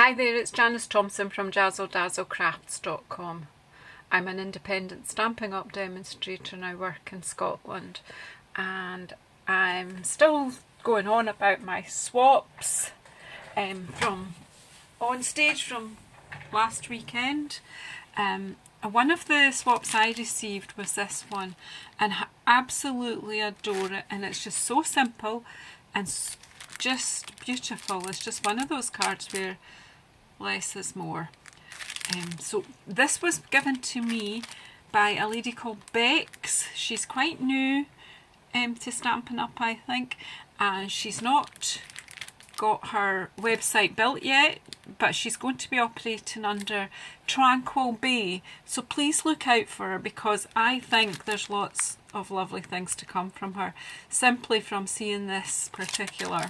Hi there, it's Janice Thompson from JazzleDazzleCrafts.com. I'm an independent Stampin' Up! Demonstrator and I work in Scotland, and I'm still going on about my swaps from on stage from last weekend. One of the swaps I received was this one, and I absolutely adore it, and it's just so simple and just beautiful. It's just one of those cards where less is more. So this was given to me by a lady called Bex. She's quite new to Stampin' Up, I think, and she's not got her website built yet, but she's going to be operating under Tranquil Bay, so please look out for her, because I think there's lots of lovely things to come from her, simply from seeing this particular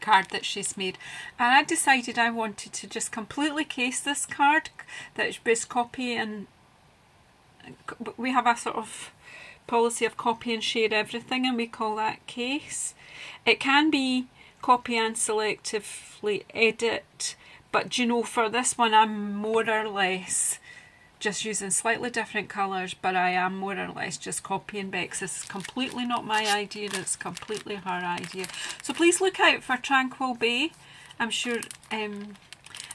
card that she's made. And I decided I wanted to just completely case this card, that was copy, and we have a sort of policy of copy and share everything, and we call that case. It can be copy and selectively edit, but you know, for this one I'm more or less just using slightly different colours, but I am more or less just copying Bex. This is completely not my idea, it's completely her idea. So please look out for Tranquil Bay. I'm sure, and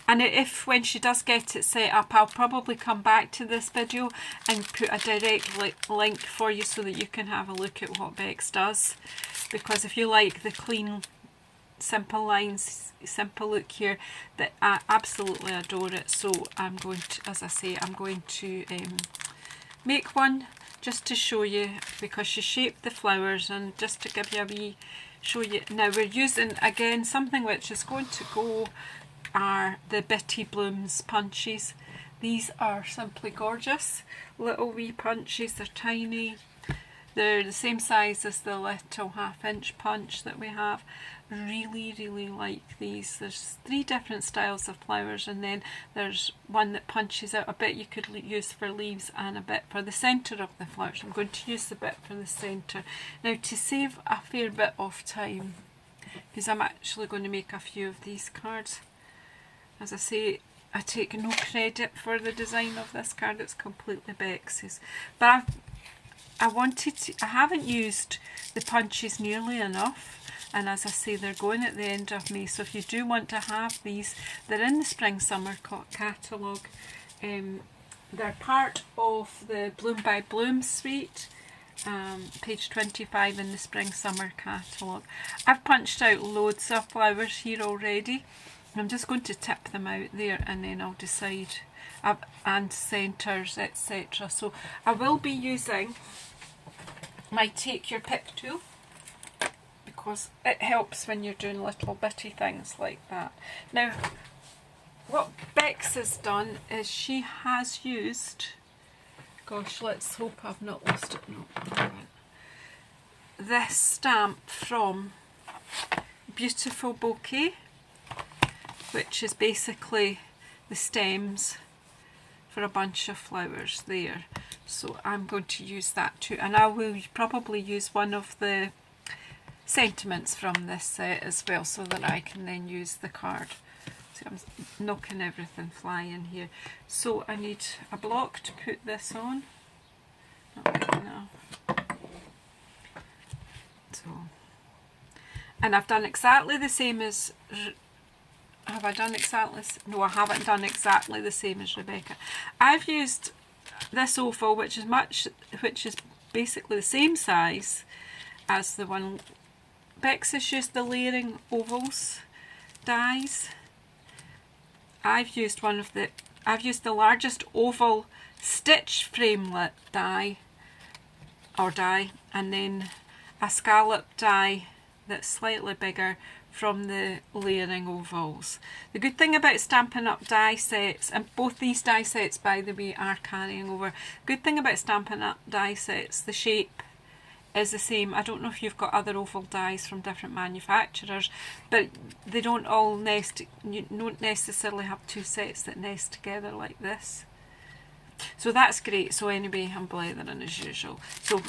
if when she does get it set up, I'll probably come back to this video and put a direct link for you so that you can have a look at what Bex does, because if you like the clean, simple lines, simple look here, that I absolutely adore it. So I'm going to, as I say, I'm going to make one just to show you, because she shaped the flowers, and just to give you a wee show you. Now we're using again something which is going to go are the Bitty Blooms punches. These are simply gorgeous little wee punches. They're tiny. They're the same size as the little 1/2-inch punch that we have. Really like these. There's 3 different styles of flowers, and then there's one that punches out a bit you could use for leaves and a bit for the centre of the flowers. I'm going to use the bit for the centre. Now, to save a fair bit of time, because I'm actually going to make a few of these cards. As I say, I take no credit for the design of this card, it's completely Bex's. But I haven't used the punches nearly enough, and as I say, they're going at the end of May, so if you do want to have these, they're in the Spring Summer catalogue. They're part of the Bloom by Bloom suite, page 25 in the Spring Summer catalogue. I've punched out loads of flowers here already. I'm just going to tip them out there, and then I'll decide, and centres, etc. So I will be using my Take Your Pick tool, because it helps when you're doing little bitty things like that. Now, what Bex has done is she has used, gosh, let's hope I've not lost it. No, I haven't. This stamp from Beautiful Bouquet, which is basically the stems for a bunch of flowers there. So I'm going to use that too, and I will probably use one of the sentiments from this set as well, so that I can then use the card. So I'm knocking everything flying here. So I need a block to put this on. Not big enough. So, and I've done exactly the same as, have I done exactly? No, I haven't done exactly the same as Rebecca. I've used this oval, which is basically the same size as the one. Bex has used the layering ovals dies. I've used the largest oval stitch framelit die, and then a scallop die that's slightly bigger from the layering ovals. The good thing about Stampin' Up! Die sets, and both these die sets by the way are carrying over, good thing about Stampin' Up! Die sets, the shape is the same. I don't know if you've got other oval dies from different manufacturers, but they don't all nest, you don't necessarily have 2 sets that nest together like this. So that's great. So anyway, I'm blethering as usual. So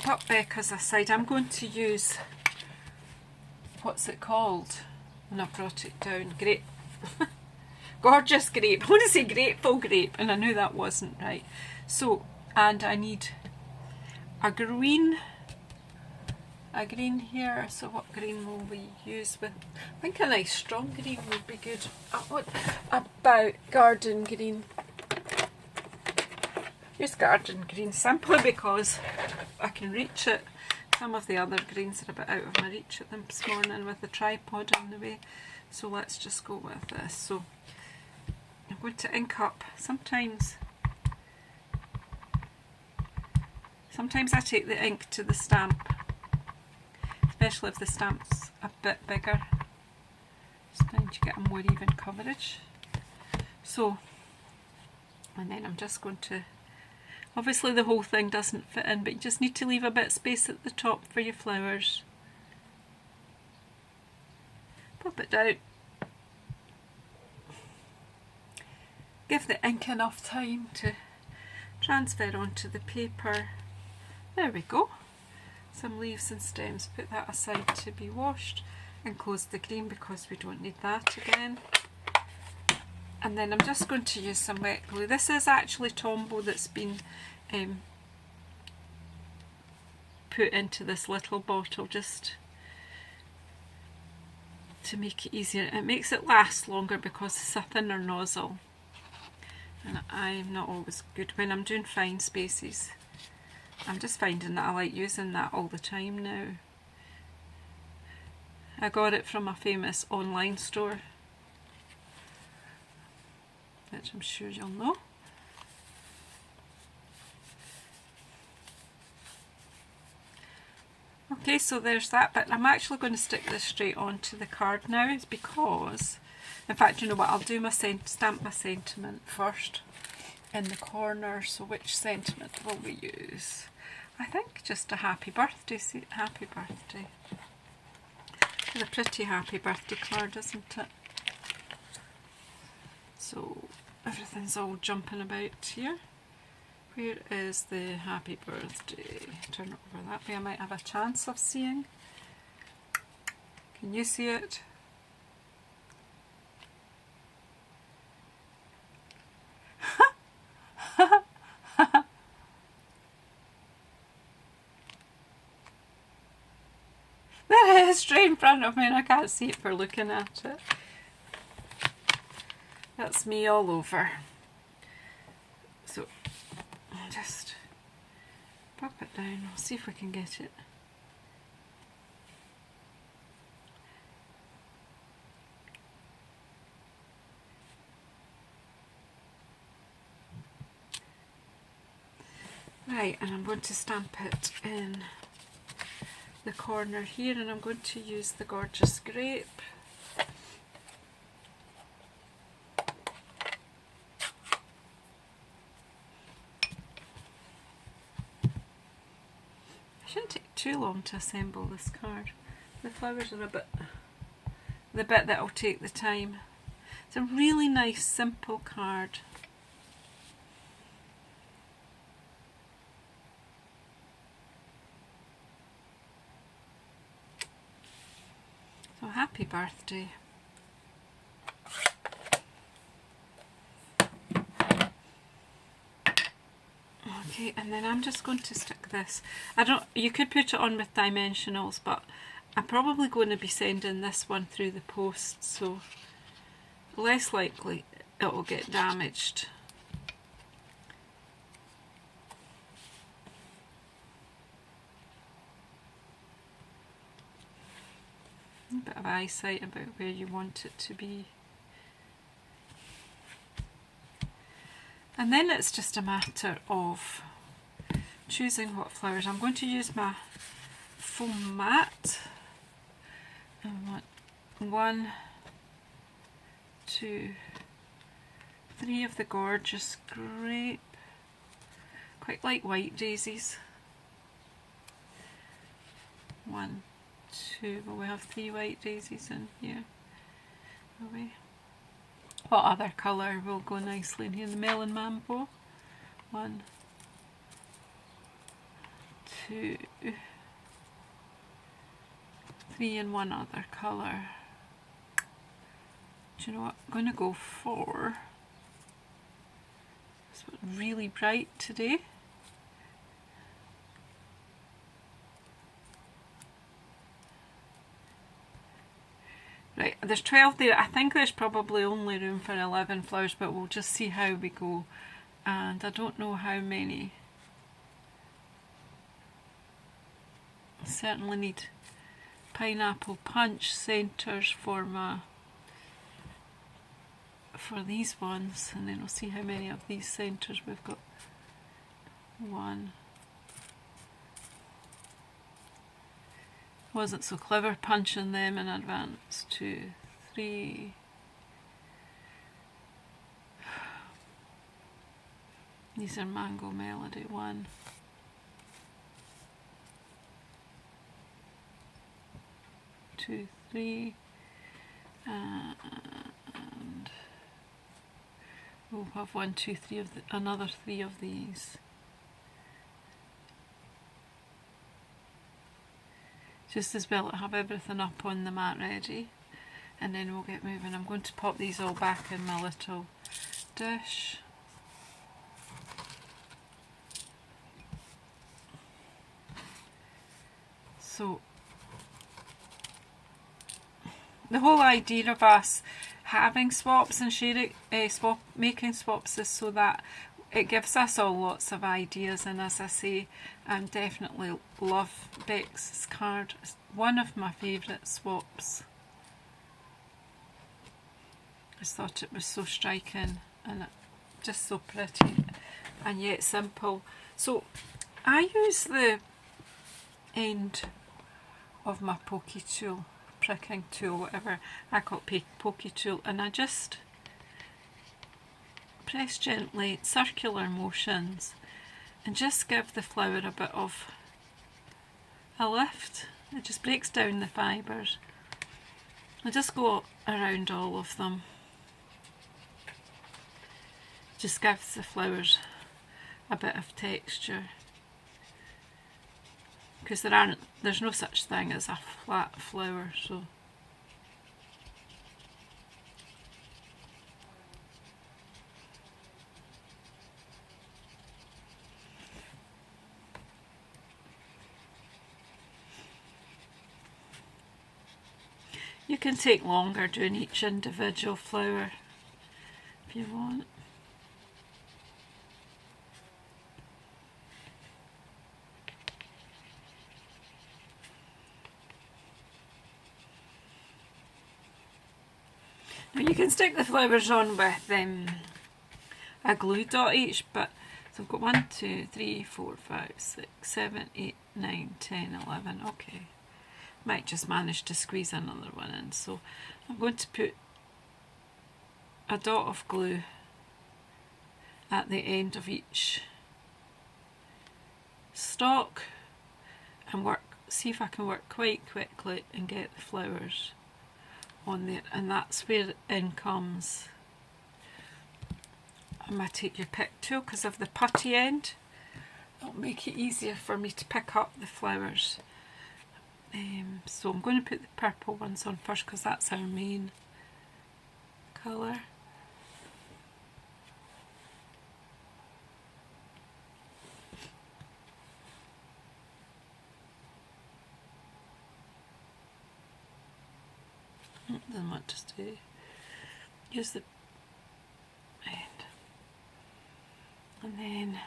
put Becca's aside. I'm going to use, what's it called? And I brought it down. Great Gorgeous grape. I want to say grateful grape, and I knew that wasn't right. So, and I need a green here. So what green will we use with? I think a nice strong green would be good. What about garden green? Use garden green simply because I can reach it. Some of the other greens are a bit out of my reach at this morning with the tripod in the way. So let's just go with this. So I'm going to ink up. Sometimes I take the ink to the stamp, especially if the stamp's a bit bigger. It's time to get a more even coverage. So, and then I'm just going to, obviously the whole thing doesn't fit in, but you just need to leave a bit of space at the top for your flowers. Pop it down. Give the ink enough time to transfer onto the paper. There we go. Some leaves and stems. Put that aside to be washed and close the green because we don't need that again. And then I'm just going to use some wet glue. This is actually Tombow that's been put into this little bottle just to make it easier. It makes it last longer because it's a thinner nozzle. And I'm not always good when I'm doing fine spaces. I'm just finding that I like using that all the time now. I got it from a famous online store, which I'm sure you'll know. Okay, so there's that, but I'm actually going to stick this straight onto the card now. It's because, in fact, you know what, I'll do my stamp my sentiment first in the corner. So which sentiment will we use? I think just a happy birthday, happy birthday. It's a pretty happy birthday card, isn't it? So everything's all jumping about here. Where is the happy birthday? Turn it over that way, I might have a chance of seeing. Can you see it? There it is, straight in front of me, and I can't see it for looking at it. That's me all over. So I'll just pop it down. We'll see if we can get it. Right, and I'm going to stamp it in the corner here, and I'm going to use the Gorgeous Grape. It shouldn't take too long to assemble this card. The flowers are the bit that'll take the time. It's a really nice simple card. So happy birthday. Okay, and then I'm just going to stick this. You could put it on with dimensionals, but I'm probably going to be sending this one through the post, so less likely it will get damaged. A bit of eyesight about where you want it to be. And then it's just a matter of choosing what flowers. I'm going to use my foam mat. I want 1, 2, 3 of the Gorgeous Grape. Quite like white daisies. 1, 2, well, we have 3 white daisies in here. What other colour will go nicely in here? The Melon Mambo. 1, 2, 3, and one other colour. Do you know what? I'm going to go for this one really bright today. Right, there's 12 there. I think there's probably only room for 11 flowers, but we'll just see how we go. And I don't know how many. I certainly need pineapple punch centres for these ones, and then we'll see how many of these centres we've got. 1. Wasn't so clever punching them in advance. 2, 3. These are Mango Melody. 1. 2, 3. And we'll have 1, 2, 3 of another 3 of these. Just as well to have everything up on the mat ready, and then we'll get moving. I'm going to pop these all back in my little dish. So the whole idea of us having swaps and sharing, making swaps is so that it gives us all lots of ideas. And as I say, I definitely love Beck's card. It's one of my favourite swaps. I just thought it was so striking and just so pretty and yet simple. So I use the end of my pokey tool, pricking tool, whatever I call it, pokey tool, and I just press gently, circular motions, and just give the flower a bit of a lift. It just breaks down the fibres. I just go around all of them. Just gives the flowers a bit of texture. Because there's no such thing as a flat flower, so you can take longer doing each individual flower if you want. Now you can stick the flowers on with a glue dot each, but so I've got 1, 2, 3, 4, 5, 6, 7, 8, 9, 10, 11. Okay, might just manage to squeeze another one in. So I'm going to put a dot of glue at the end of each stalk and see if I can work quite quickly and get the flowers on there, and that's where in comes. I might take your pick tool because of the putty end. It'll make it easier for me to pick up the flowers. So I'm going to put the purple ones on first because that's our main colour. Then what to do? Use the end, and then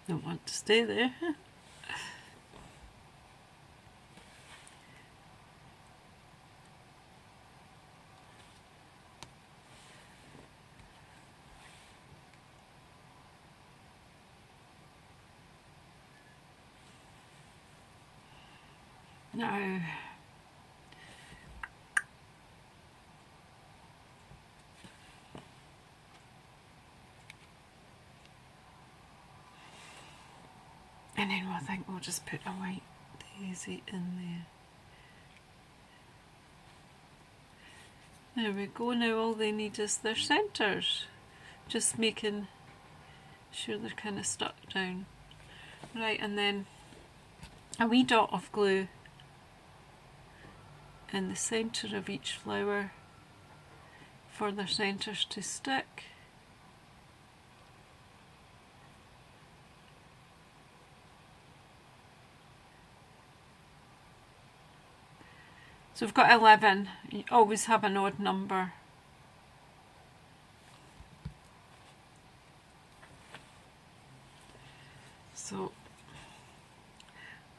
don't want to stay there. Now, and then I think we'll just put a white daisy in there. There we go. Now all they need is their centres. Just making sure they're kind of stuck down. Right, and then a wee dot of glue in the centre of each flower for their centres to stick. So we've got 11. You always have an odd number. So,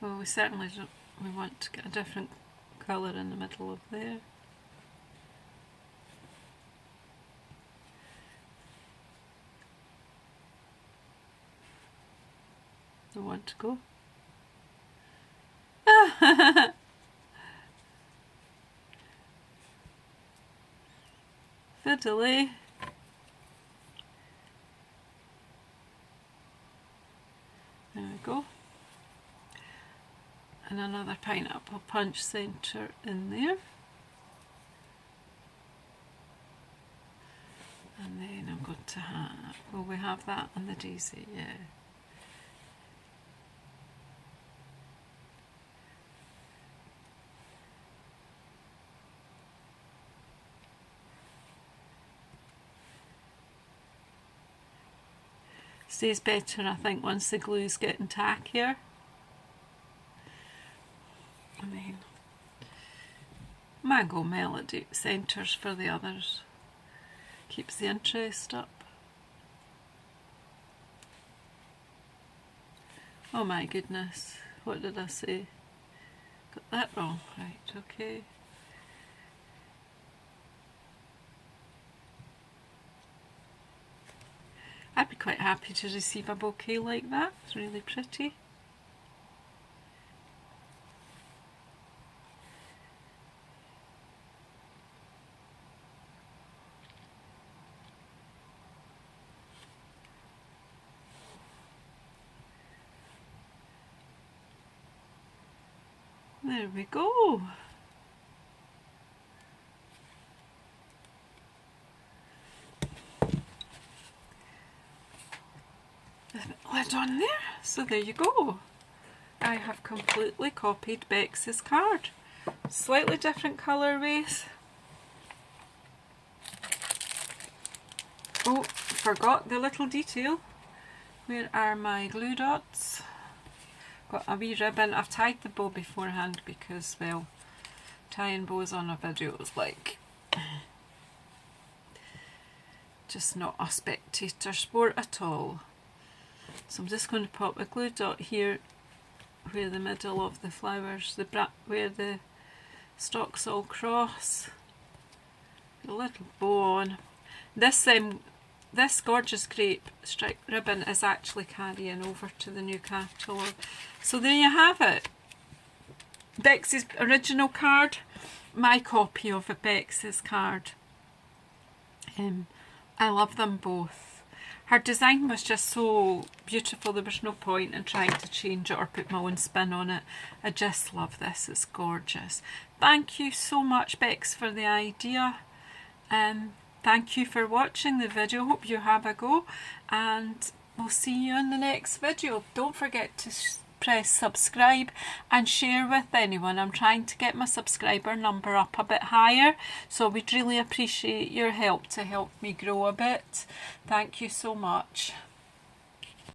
well, we certainly don't, we want to get a different colour in the middle of there. Don't want to go. Fiddly. There we go. And another pineapple punch centre in there. And then I'm going to have, will we have that on the daisy? Yeah. Stays better, I think, once the glue's getting tackier. And then Mango Melody centres for the others. Keeps the interest up. Oh my goodness, what did I say? Got that wrong, right, okay. I'd be quite happy to receive a bouquet like that. It's really pretty. There we go. Lid on there, so there you go. I have completely copied Bex's card. Slightly different colourways. Oh, forgot the little detail. Where are my glue dots? Got a wee ribbon. I've tied the bow beforehand because, well, tying bows on a video is like just not a spectator sport at all. So I'm just going to pop a glue dot here where the middle of the flowers, where the stalks all cross. A little bow on. This gorgeous grape striped ribbon is actually carrying over to the new catalogue. So there you have it. Bex's original card, my copy of a Bex's card. I love them both. Her design was just so beautiful, there was no point in trying to change it or put my own spin on it. I just love this, it's gorgeous. Thank you so much, Bex, for the idea. Thank you for watching the video, hope you have a go, and we'll see you in the next video. Don't forget to press subscribe and share with anyone. I'm trying to get my subscriber number up a bit higher, so we'd really appreciate your help to help me grow a bit. Thank you so much.